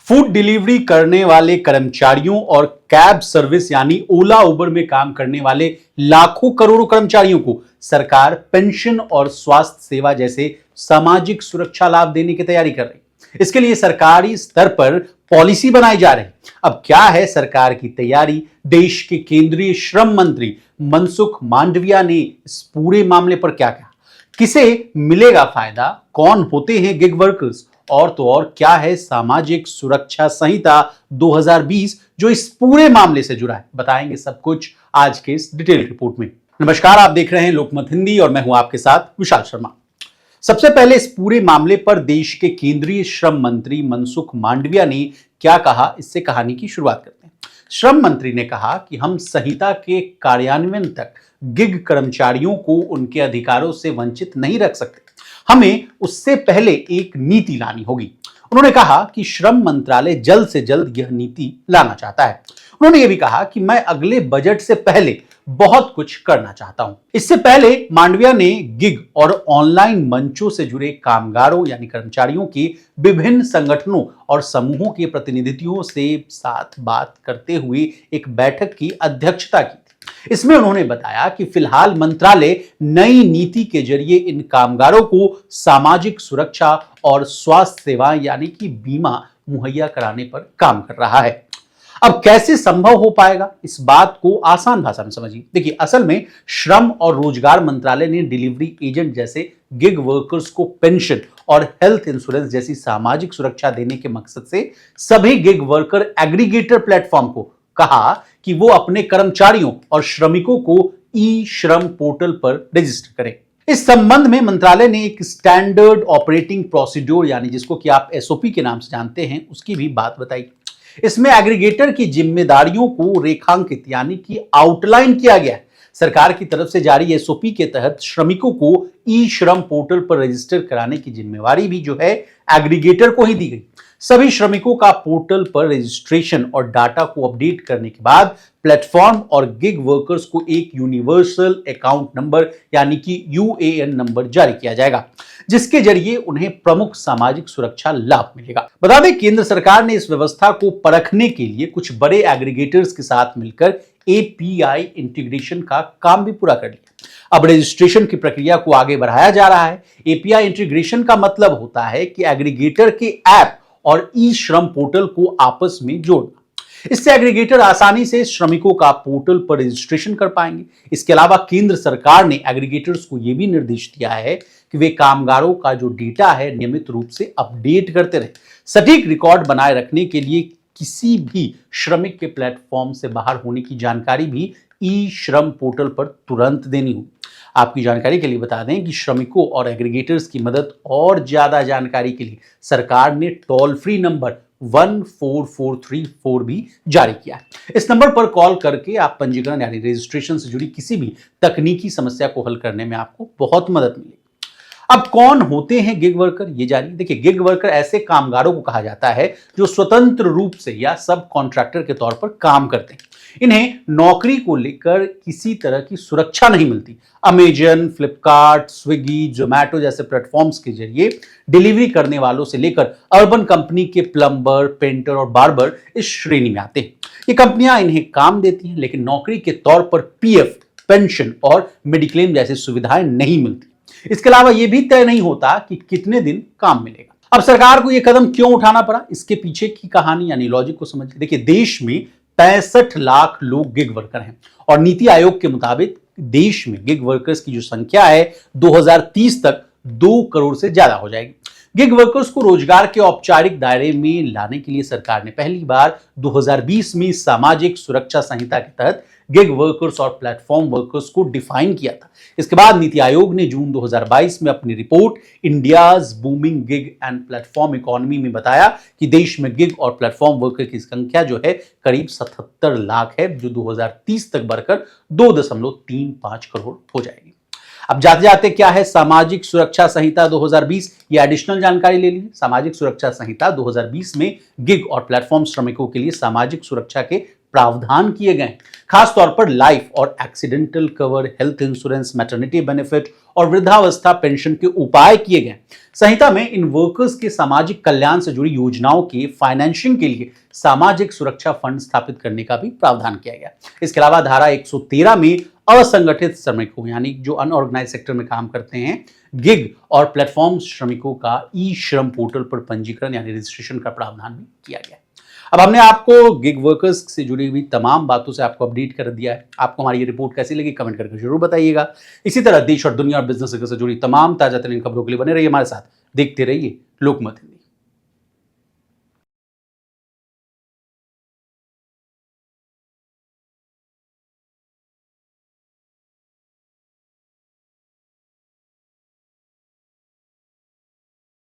Food delivery करने वाले कर्मचारियों और कैब सर्विस यानी ओला उबर में काम करने वाले लाखों करोड़ों कर्मचारियों को सरकार पेंशन और स्वास्थ्य सेवा जैसे सामाजिक सुरक्षा लाभ देने की तैयारी कर रही है। इसके लिए सरकारी स्तर पर पॉलिसी बनाई जा रही। अब क्या है सरकार की तैयारी? देश के केंद्रीय श्रम मंत्री मनसुख मांडविया ने इस पूरे मामले पर क्या कहा? किसे मिलेगा फायदा? कौन होते हैं गिग वर्कर्स? और तो और क्या है सामाजिक सुरक्षा संहिता 2020 जो इस पूरे मामले से जुड़ा है? बताएंगे सब कुछ आज के इस डिटेल रिपोर्ट में। नमस्कार, आप देख रहे हैं लोकमत हिंदी और मैं हूं आपके साथ विशाल शर्मा। सबसे पहले इस पूरे मामले पर देश के केंद्रीय श्रम मंत्री मनसुख मांडविया ने क्या कहा, इससे कहानी की शुरुआत करते हैं। श्रम मंत्री ने कहा कि हम संहिता के कार्यान्वयन तक गिग कर्मचारियों को उनके अधिकारों से वंचित नहीं रख सकते। हमें उससे पहले एक नीति लानी होगी। उन्होंने कहा कि श्रम मंत्रालय जल्द से जल्द यह नीति लाना चाहता है। उन्होंने यह भी कहा कि मैं अगले बजट से पहले बहुत कुछ करना चाहता हूं। इससे पहले मांडविया ने गिग और ऑनलाइन मंचों से जुड़े कामगारों यानी कर्मचारियों के विभिन्न संगठनों और समूहों के प्रतिनिधियों से साथ बात करते हुए एक बैठक की अध्यक्षता की। इसमें उन्होंने बताया कि फिलहाल मंत्रालय नई नीति के जरिए इन कामगारों को सामाजिक सुरक्षा और स्वास्थ्य सेवा यानी कि बीमा मुहैया कराने पर काम कर रहा है। अब कैसे संभव हो पाएगा, इस बात को आसान भाषा में समझिए। देखिए, असल में श्रम और रोजगार मंत्रालय ने डिलीवरी एजेंट जैसे गिग वर्कर्स को पेंशन और हेल्थ इंश्योरेंस जैसी सामाजिक सुरक्षा देने के मकसद से सभी गिग वर्कर एग्रीगेटर प्लेटफॉर्म को कहा कि वो अपने कर्मचारियों और श्रमिकों को ई श्रम पोर्टल पर रजिस्टर करें। इस संबंध में मंत्रालय ने एक स्टैंडर्ड ऑपरेटिंग प्रोसीड्योर यानी जिसको कि आप एसओपी के नाम से जानते हैं उसकी भी बात बताई। इसमें एग्रीगेटर की जिम्मेदारियों को रेखांकित यानी कि आउटलाइन किया गया है। सरकार की तरफ से जारी एसओपी के तहत श्रमिकों को ई श्रम पोर्टल पर रजिस्टर कराने की जिम्मेवारी भी जो है एग्रीगेटर को ही दी गई। सभी श्रमिकों का पोर्टल पर रजिस्ट्रेशन और डाटा को अपडेट करने के बाद प्लेटफॉर्म और गिग वर्कर्स को एक यूनिवर्सल अकाउंट नंबर यानी कि यूएएन नंबर जारी किया जाएगा, जिसके जरिए उन्हें प्रमुख सामाजिक सुरक्षा लाभ मिलेगा। बता दें, केंद्र सरकार ने इस व्यवस्था को परखने के लिए कुछ बड़े एग्रीगेटर्स के साथ मिलकर एपीआई इंटीग्रेशन का काम भी पूरा कर लिया। अब रजिस्ट्रेशन की प्रक्रिया को आगे बढ़ाया जा रहा है। एपीआई इंटीग्रेशन का मतलब होता है कि एग्रीगेटर के ऐप और ई श्रम पोर्टल को आपस में जोड़ना। इससे एग्रीगेटर आसानी से श्रमिकों का पोर्टल पर रजिस्ट्रेशन कर पाएंगे। इसके अलावा केंद्र सरकार ने एग्रीगेटर्स को यह भी निर्देश दिया है कि वे कामगारों का जो डेटा है नियमित रूप से अपडेट करते रहे। सटीक रिकॉर्ड बनाए रखने के लिए किसी भी श्रमिक के प्लेटफॉर्म से बाहर होने की जानकारी भी ई श्रम पोर्टल पर तुरंत देनी होगी। आपकी जानकारी के लिए बता दें कि श्रमिकों और एग्रीगेटर्स की मदद और ज्यादा जानकारी के लिए सरकार ने टोल फ्री नंबर 14434 भी जारी किया है। इस नंबर पर कॉल करके आप पंजीकरण यानी रजिस्ट्रेशन से जुड़ी किसी भी तकनीकी समस्या को हल करने में आपको बहुत मदद मिलेगी। अब कौन होते हैं गिग वर्कर, ये जानिए। देखिए, गिग वर्कर ऐसे कामगारों को कहा जाता है जो स्वतंत्र रूप से या सब कॉन्ट्रैक्टर के तौर पर काम करते हैं। इन्हें नौकरी को लेकर किसी तरह की सुरक्षा नहीं मिलती। अमेजन, फ्लिपकार्ट, स्विगी, जोमैटो जैसे प्लेटफॉर्म्स के जरिए डिलीवरी करने वालों से लेकर अर्बन कंपनी के प्लम्बर, पेंटर और बार्बर इस श्रेणी में आते हैं। ये कंपनियां इन्हें काम देती हैं, लेकिन नौकरी के तौर पर पीएफ, पेंशन और मेडिक्लेम जैसी सुविधाएं नहीं मिलती। इसके अलावा यह भी तय नहीं होता कि कितने दिन काम मिलेगा। अब सरकार को यह कदम क्यों उठाना पड़ा, इसके पीछे की कहानी यानी लॉजिक को समझिए। देखिए, देश में 65 लाख लोग गिग वर्कर हैं और नीति आयोग के मुताबिक देश में गिग वर्कर्स की जो संख्या है 2030 तक 2 करोड़ से ज्यादा हो जाएगी। गिग वर्कर्स को रोजगार के औपचारिक दायरे में लाने के लिए सरकार ने पहली बार 2020 में सामाजिक सुरक्षा संहिता के तहत गिग वर्कर्स और प्लेटफॉर्म वर्कर्स को डिफाइन किया था। इसके बाद नीति आयोग ने जून 2022 में अपनी report India's booming gig and platform economy में बताया कि देश में गिग और प्लेटफॉर्म वर्कर की संख्या जो है करीब 77 लाख है, जो 2030 तक बढ़कर 2.35 करोड़ हो जाएगी। अब जाते जाते क्या है सामाजिक सुरक्षा संहिता 2020, ये एडिशनल जानकारी ले लीजिए। सामाजिक सुरक्षा संहिता 2020 में गिग और प्लेटफॉर्म श्रमिकों के लिए सामाजिक सुरक्षा के प्रावधान किए गए। खासतौर पर लाइफ और accidental cover, health insurance, maternity benefit और वृद्धावस्था पेंशन के उपाय किए गए। संहिता में इन वर्कर्स के सामाजिक कल्याण से जुड़ी योजनाओं की फाइनेंसिंग के लिए सामाजिक सुरक्षा फंड स्थापित करने का भी प्रावधान किया गया। इसके अलावा धारा 113 में असंगठित श्रमिकों यानी जो अनऑर्गेनाइज सेक्टर में काम करते हैं, गिग और प्लेटफॉर्म श्रमिकों का ई श्रम पोर्टल पर पंजीकरण यानी रजिस्ट्रेशन का प्रावधान भी किया गया। अब हमने आपको गिग वर्कर्स से जुड़ी हुई तमाम बातों से आपको अपडेट कर दिया है। आपको हमारी ये रिपोर्ट कैसी लगी कमेंट करके जरूर बताइएगा। इसी तरह देश और दुनिया और बिजनेस से जुड़ी तमाम ताजा तरीन खबरों के लिए बने रहिए हमारे साथ। देखते रहिए लोकमत हिंदी।